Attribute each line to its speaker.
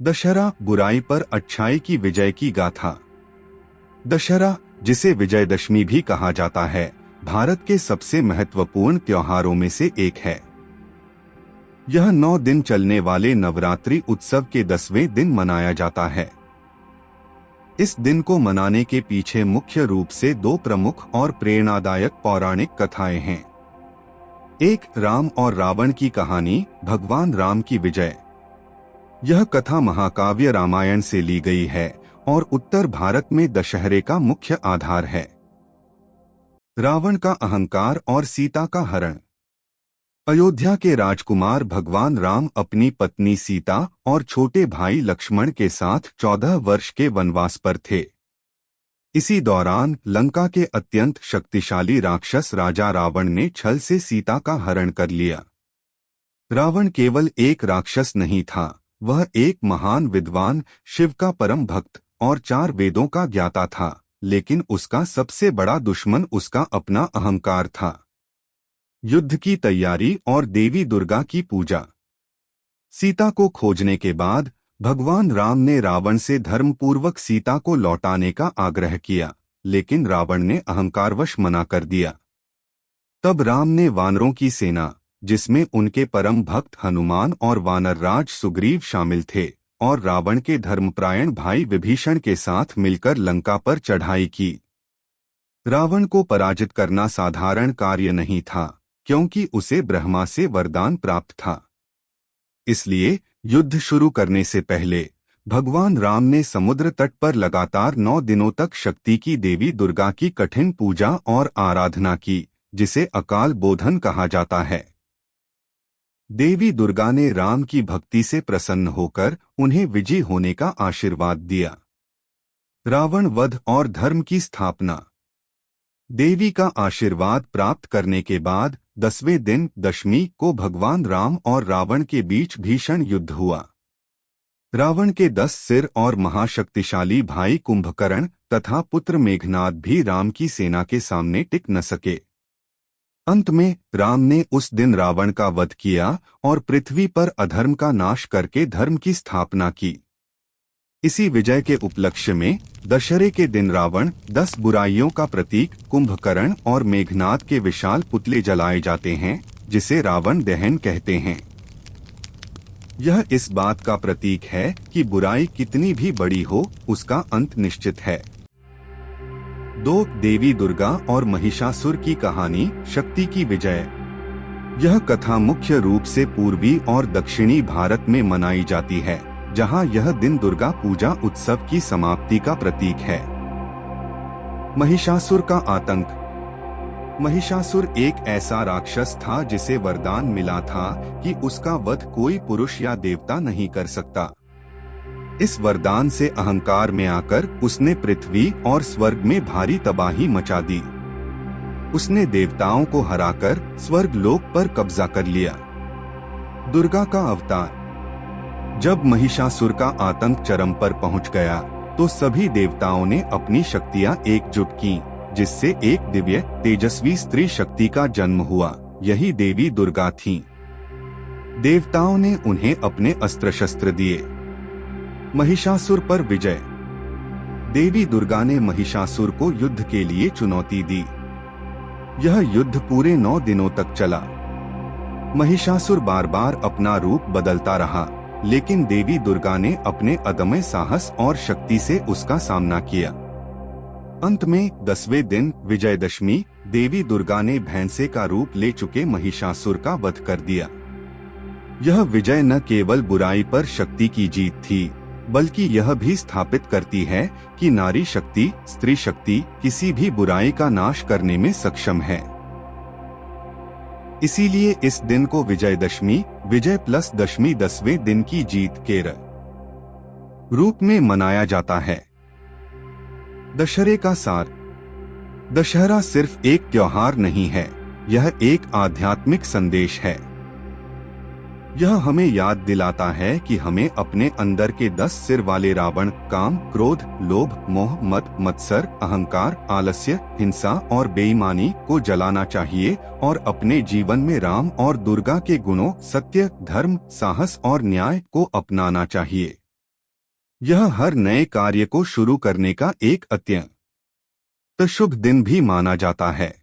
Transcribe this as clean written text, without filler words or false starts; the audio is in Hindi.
Speaker 1: दशहरा बुराई पर अच्छाई की विजय की गाथा। दशहरा, जिसे विजयदशमी भी कहा जाता है, भारत के सबसे महत्वपूर्ण त्योहारों में से एक है। यह 9 दिन चलने वाले नवरात्रि उत्सव के 10वें दिन मनाया जाता है। इस दिन को मनाने के पीछे मुख्य रूप से 2 प्रमुख और प्रेरणादायक पौराणिक कथाएं हैं। एक, राम और रावण की कहानी, भगवान राम की विजय। यह कथा महाकाव्य रामायण से ली गई है और उत्तर भारत में दशहरे का मुख्य आधार है। रावण का अहंकार और सीता का हरण। अयोध्या के राजकुमार भगवान राम अपनी पत्नी सीता और छोटे भाई लक्ष्मण के साथ 14 वर्ष के वनवास पर थे। इसी दौरान लंका के अत्यंत शक्तिशाली राक्षस राजा रावण ने छल से सीता का हरण कर लिया। रावण केवल एक राक्षस नहीं था, वह एक महान विद्वान, शिव का परम भक्त और 4 वेदों का ज्ञाता था, लेकिन उसका सबसे बड़ा दुश्मन उसका अपना अहंकार था। युद्ध की तैयारी और देवी दुर्गा की पूजा। सीता को खोजने के बाद भगवान राम ने रावण से धर्मपूर्वक सीता को लौटाने का आग्रह किया, लेकिन रावण ने अहंकारवश मना कर दिया। तब राम ने वानरों की सेना, जिसमें उनके परम भक्त हनुमान और वानरराज सुग्रीव शामिल थे, और रावण के धर्मपरायण भाई विभीषण के साथ मिलकर लंका पर चढ़ाई की। रावण को पराजित करना साधारण कार्य नहीं था, क्योंकि उसे ब्रह्मा से वरदान प्राप्त था। इसलिए युद्ध शुरू करने से पहले भगवान राम ने समुद्र तट पर लगातार 9 दिनों तक शक्ति की देवी दुर्गा की कठिन पूजा और आराधना की, जिसे अकाल बोधन कहा जाता है। देवी दुर्गा ने राम की भक्ति से प्रसन्न होकर उन्हें विजयी होने का आशीर्वाद दिया। रावण वध और धर्म की स्थापना। देवी का आशीर्वाद प्राप्त करने के बाद 10वें दिन दशमी को भगवान राम और रावण के बीच भीषण युद्ध हुआ। रावण के 10 सिर और महाशक्तिशाली भाई कुंभकर्ण तथा पुत्र मेघनाद भी राम की सेना के सामने टिक न सके। अंत में राम ने उस दिन रावण का वध किया और पृथ्वी पर अधर्म का नाश करके धर्म की स्थापना की। इसी विजय के उपलक्ष्य में दशहरे के दिन रावण 10 बुराइयों का प्रतीक कुंभकर्ण और मेघनाद के विशाल पुतले जलाए जाते हैं, जिसे रावण दहन कहते हैं। यह इस बात का प्रतीक है कि बुराई कितनी भी बड़ी हो, उसका अंत निश्चित है। 2, देवी दुर्गा और महिषासुर की कहानी, शक्ति की विजय। यह कथा मुख्य रूप से पूर्वी और दक्षिणी भारत में मनाई जाती है, जहां यह दिन दुर्गा पूजा उत्सव की समाप्ति का प्रतीक है। महिषासुर का आतंक। महिषासुर एक ऐसा राक्षस था जिसे वरदान मिला था कि उसका वध कोई पुरुष या देवता नहीं कर सकता। इस वरदान से अहंकार में आकर उसने पृथ्वी और स्वर्ग में भारी तबाही मचा दी। उसने देवताओं को हराकर स्वर्ग लोक पर कब्जा कर लिया। दुर्गा का अवतार। जब महिषासुर का आतंक चरम पर पहुंच गया, तो सभी देवताओं ने अपनी शक्तियां एकजुट की, जिससे एक दिव्य तेजस्वी स्त्री शक्ति का जन्म हुआ। यही देवी दुर्गा थीं। देवताओं ने उन्हें अपने अस्त्र शस्त्र दिए। महिषासुर पर विजय। देवी दुर्गा ने महिषासुर को युद्ध के लिए चुनौती दी। यह युद्ध पूरे 9 दिनों तक चला। महिषासुर बार बार अपना रूप बदलता रहा, लेकिन देवी दुर्गा ने अपने अदम्य साहस और शक्ति से उसका सामना किया। अंत में 10वें दिन विजयदशमी, देवी दुर्गा ने भैंसे का रूप ले चुके महिषासुर का वध कर दिया। यह विजय न केवल बुराई पर शक्ति की जीत थी, बल्कि यह भी स्थापित करती है कि नारी शक्ति, स्त्री शक्ति किसी भी बुराई का नाश करने में सक्षम है। इसीलिए इस दिन को विजयदशमी, विजय प्लस दशमी 10वें दिन की जीत के रूप में मनाया जाता है। दशहरे का सार। दशहरा सिर्फ एक त्योहार नहीं है, यह एक आध्यात्मिक संदेश है। यह हमें याद दिलाता है कि हमें अपने अंदर के 10 सिर वाले रावण, काम, क्रोध, लोभ, मोह, मद, मत्सर, अहंकार, आलस्य, हिंसा और बेईमानी को जलाना चाहिए और अपने जीवन में राम और दुर्गा के गुणों, सत्य, धर्म, साहस और न्याय को अपनाना चाहिए। यह हर नए कार्य को शुरू करने का एक अत्यंत शुभ दिन भी माना जाता है।